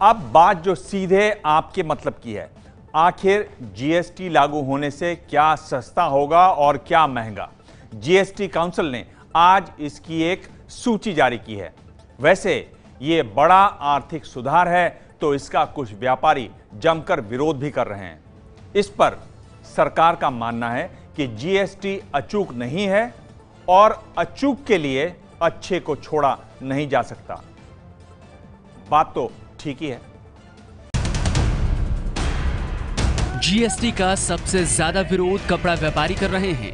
अब बात जो सीधे आपके मतलब की है, आखिर जीएसटी लागू होने से क्या सस्ता होगा और क्या महंगा। जीएसटी काउंसिल ने आज इसकी एक सूची जारी की है। वैसे ये बड़ा आर्थिक सुधार है तो इसका कुछ व्यापारी जमकर विरोध भी कर रहे हैं। इस पर सरकार का मानना है कि जीएसटी अचूक नहीं है और अचूक के लिए अच्छे को छोड़ा नहीं जा सकता। बात तो ठीक ही है। जीएसटी का सबसे ज्यादा विरोध कपड़ा व्यापारी कर रहे हैं।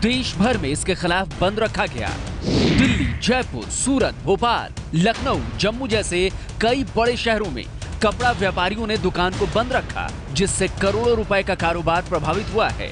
देश भर में इसके खिलाफ बंद रखा गया। दिल्ली, जयपुर, सूरत, भोपाल, लखनऊ, जम्मू जैसे कई बड़े शहरों में कपड़ा व्यापारियों ने दुकान को बंद रखा, जिससे करोड़ों रुपए का कारोबार प्रभावित हुआ है।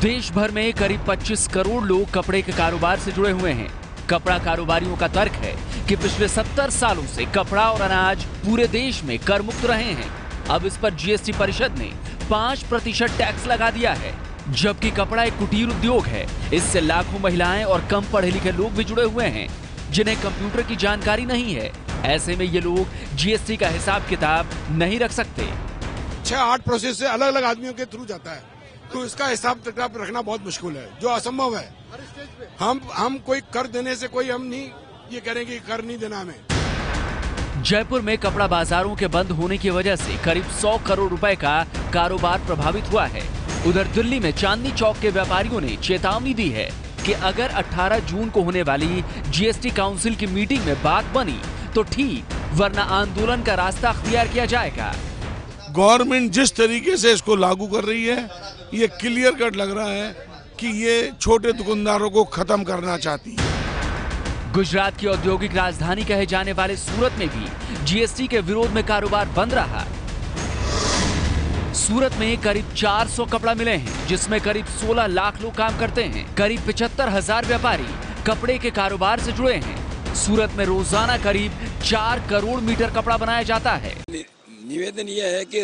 देश भर में करीब 25 करोड़ लोग कपड़े के कारोबार से जुड़े हुए हैं। कपड़ा कारोबारियों का तर्क है कि पिछले 70 सालों से कपड़ा और अनाज पूरे देश में कर मुक्त रहे हैं। अब इस पर जीएसटी परिषद ने 5% टैक्स लगा दिया है। जबकि कपड़ा एक कुटीर उद्योग है, इससे लाखों महिलाएं और कम पढ़े लिखे लोग भी जुड़े हुए हैं जिन्हें कंप्यूटर की जानकारी नहीं है। ऐसे में ये लोग जीएसटी का हिसाब किताब नहीं रख सकते। 6-8 प्रोसेस से अलग अलग आदमियों के थ्रू जाता है, तो इसका हिसाब किताब रखना बहुत मुश्किल है, जो असंभव है। हम कोई कर देने से कोई हम नहीं ये करेंगे, कर नहीं देना हमें। जयपुर में कपड़ा बाजारों के बंद होने की वजह से करीब 100 करोड़ रुपए का कारोबार प्रभावित हुआ है। उधर दिल्ली में चांदनी चौक के व्यापारियों ने चेतावनी दी है कि अगर 18 जून को होने वाली जीएसटी काउंसिल की मीटिंग में बात बनी तो ठीक, वरना आंदोलन का रास्ता अख्तियार किया जाएगा। गवर्नमेंट जिस तरीके से इसको लागू कर रही है, ये क्लियर कट लग रहा है कि ये छोटे दुकानदारों को खत्म करना चाहती है। गुजरात की औद्योगिक राजधानी कहे जाने वाले सूरत में भी जीएसटी के विरोध में कारोबार बंद रहा। सूरत में करीब 400 कपड़ा मिले हैं, जिसमें करीब 16 लाख लोग काम करते हैं। करीब 75,000 व्यापारी कपड़े के कारोबार से जुड़े हैं। सूरत में रोजाना करीब 4 करोड़ मीटर कपड़ा बनाया जाता है। निवेदन यह है कि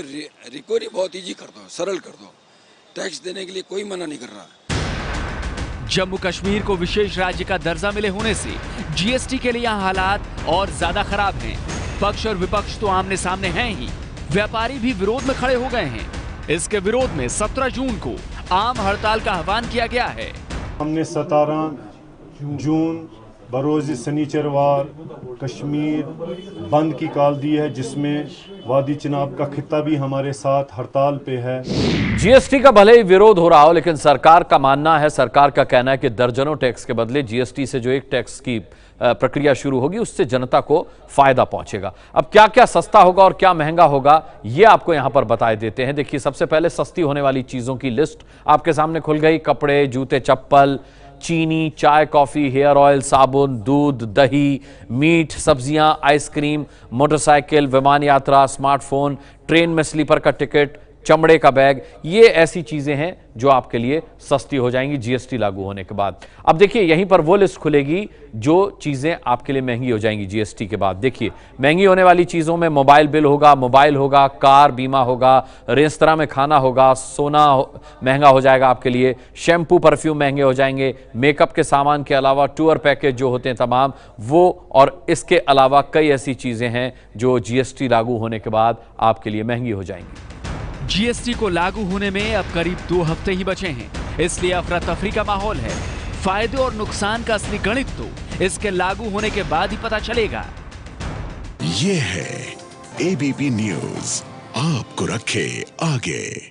रिकवरी बहुत इजी कर दो, सरल कर दो। टैक्स देने के लिए कोई मना नहीं कर रहा। जम्मू कश्मीर को विशेष राज्य का दर्जा मिले होने से जीएसटी के लिए यहाँ हालात और ज्यादा खराब हैं। पक्ष और विपक्ष तो आमने सामने हैं ही, व्यापारी भी विरोध में खड़े हो गए हैं। इसके विरोध में 17 जून को आम हड़ताल का आह्वान किया गया है। हमने 17 जून बरोज़ शनिचरवार कश्मीर बंद की कॉल दी है, जिसमें वादी चिनाब का खित्ता भी हमारे साथ हड़ताल पे है। जीएसटी का भले ही विरोध हो रहा हो, लेकिन सरकार का मानना है, सरकार का कहना है कि दर्जनों टैक्स के बदले जीएसटी से जो एक टैक्स की प्रक्रिया शुरू होगी, उससे जनता को फायदा पहुंचेगा। अब क्या क्या सस्ता होगा और क्या महंगा होगा, ये आपको यहां पर बताए देते हैं। देखिए, सबसे पहले सस्ती होने वाली चीजों की लिस्ट आपके सामने खुल गई। कपड़े, जूते, चप्पल, चीनी, चाय, कॉफी, हेयर ऑयल, साबुन, दूध, दही, मीट, सब्जियां, आइसक्रीम, मोटरसाइकिल, विमान यात्रा, स्मार्टफोन, ट्रेन में स्लीपर का टिकट, चमड़े का बैग, ये ऐसी चीजें हैं जो आपके लिए सस्ती हो जाएंगी जीएसटी लागू होने के बाद। अब देखिए, यहीं पर वो लिस्ट खुलेगी जो चीजें आपके लिए महंगी हो जाएंगी जीएसटी के बाद। देखिए, महंगी होने वाली चीजों में मोबाइल बिल होगा, कार बीमा होगा, रेस्तरां में खाना होगा, सोना महंगा हो जाएगा आपके लिए, शैम्पू परफ्यूम महंगे हो जाएंगे, मेकअप के सामान के अलावा टूर पैकेज जो होते हैं तमाम वो, और इसके अलावा कई ऐसी चीजें हैं जो जीएसटी लागू होने के बाद आपके लिए महंगी हो जाएंगी। जीएसटी को लागू होने में अब करीब 2 हफ्ते ही बचे हैं, इसलिए अफरा तफरी का माहौल है। फायदे और नुकसान का असली गणित तो इसके लागू होने के बाद ही पता चलेगा। ये है एबीपी न्यूज़, आपको रखे आगे।